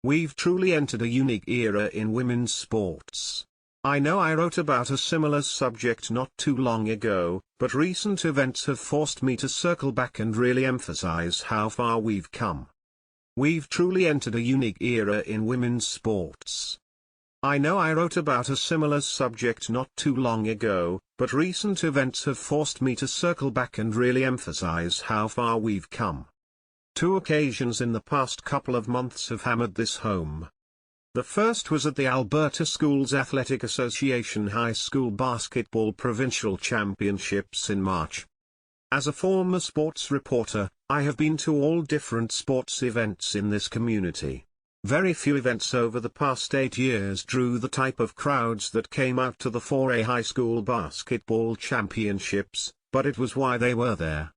We've truly entered a unique era in women's sports. I know I wrote about a similar subject not too long ago, but recent events have forced me to circle back and really emphasize how far we've come. We've truly entered a unique era in women's sports. I know I wrote about a similar subject not too long ago, but recent events have forced me to circle back and really emphasize how far we've come. Two occasions in the past couple of months have hammered this home. The first was at the Alberta Schools Athletic Association High School Basketball Provincial Championships in March. As a former sports reporter, I have been to all different sports events in this community. Very few events over the past 8 years drew the type of crowds that came out to the 4A High School Basketball Championships, but it was why they were there.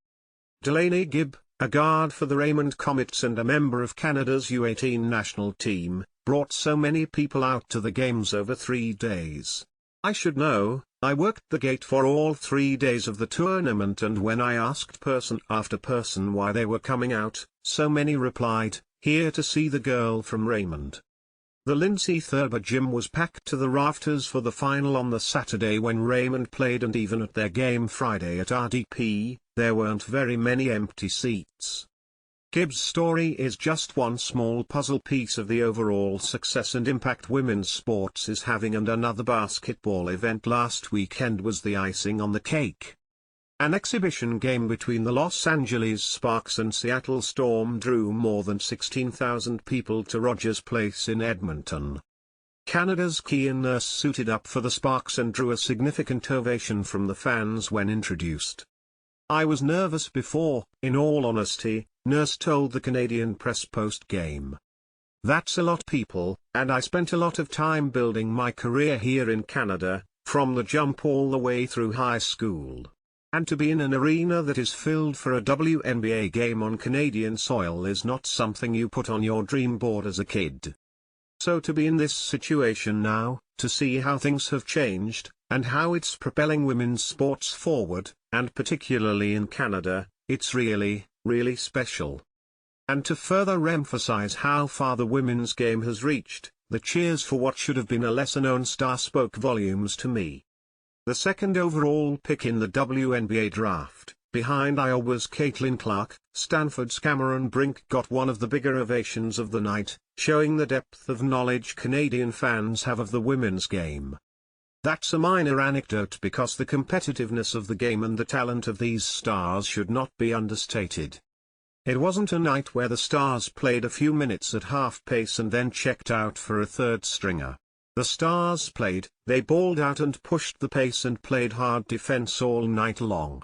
Delaney Gibb, a guard for the Raymond Comets and a member of Canada's U18 national team, brought so many people out to the games over 3 days. I should know, I worked the gate for all 3 days of the tournament, and when I asked person after person why they were coming out, so many replied, "Here to see the girl from Raymond." The Lindsay Thurber gym was packed to the rafters for the final on the Saturday when Raymond played, and even at their game Friday at RDP, there weren't very many empty seats. Gibbs' story is just one small puzzle piece of the overall success and impact women's sports is having, and another basketball event last weekend was the icing on the cake. An exhibition game between the Los Angeles Sparks and Seattle Storm drew more than 16,000 people to Rogers Place in Edmonton. Canada's Kian Nurse suited up for the Sparks and drew a significant ovation from the fans when introduced. "I was nervous before, in all honesty," Nurse told the Canadian Press post-game. "That's a lot people, and I spent a lot of time building my career here in Canada, from the jump all the way through high school. And to be in an arena that is filled for a WNBA game on Canadian soil is not something you put on your dream board as a kid. So to be in this situation now, to see how things have changed, and how it's propelling women's sports forward, and particularly in Canada, it's really, really special. And to further emphasize how far the women's game has reached, the cheers for what should have been a lesser-known star spoke volumes to me." The second overall pick in the WNBA draft, behind Iowa's Caitlin Clark, Stanford's Cameron Brink got one of the bigger ovations of the night, showing the depth of knowledge Canadian fans have of the women's game. That's a minor anecdote because the competitiveness of the game and the talent of these stars should not be understated. It wasn't a night where the stars played a few minutes at half pace and then checked out for a third stringer. The stars played, they balled out and pushed the pace and played hard defense all night long.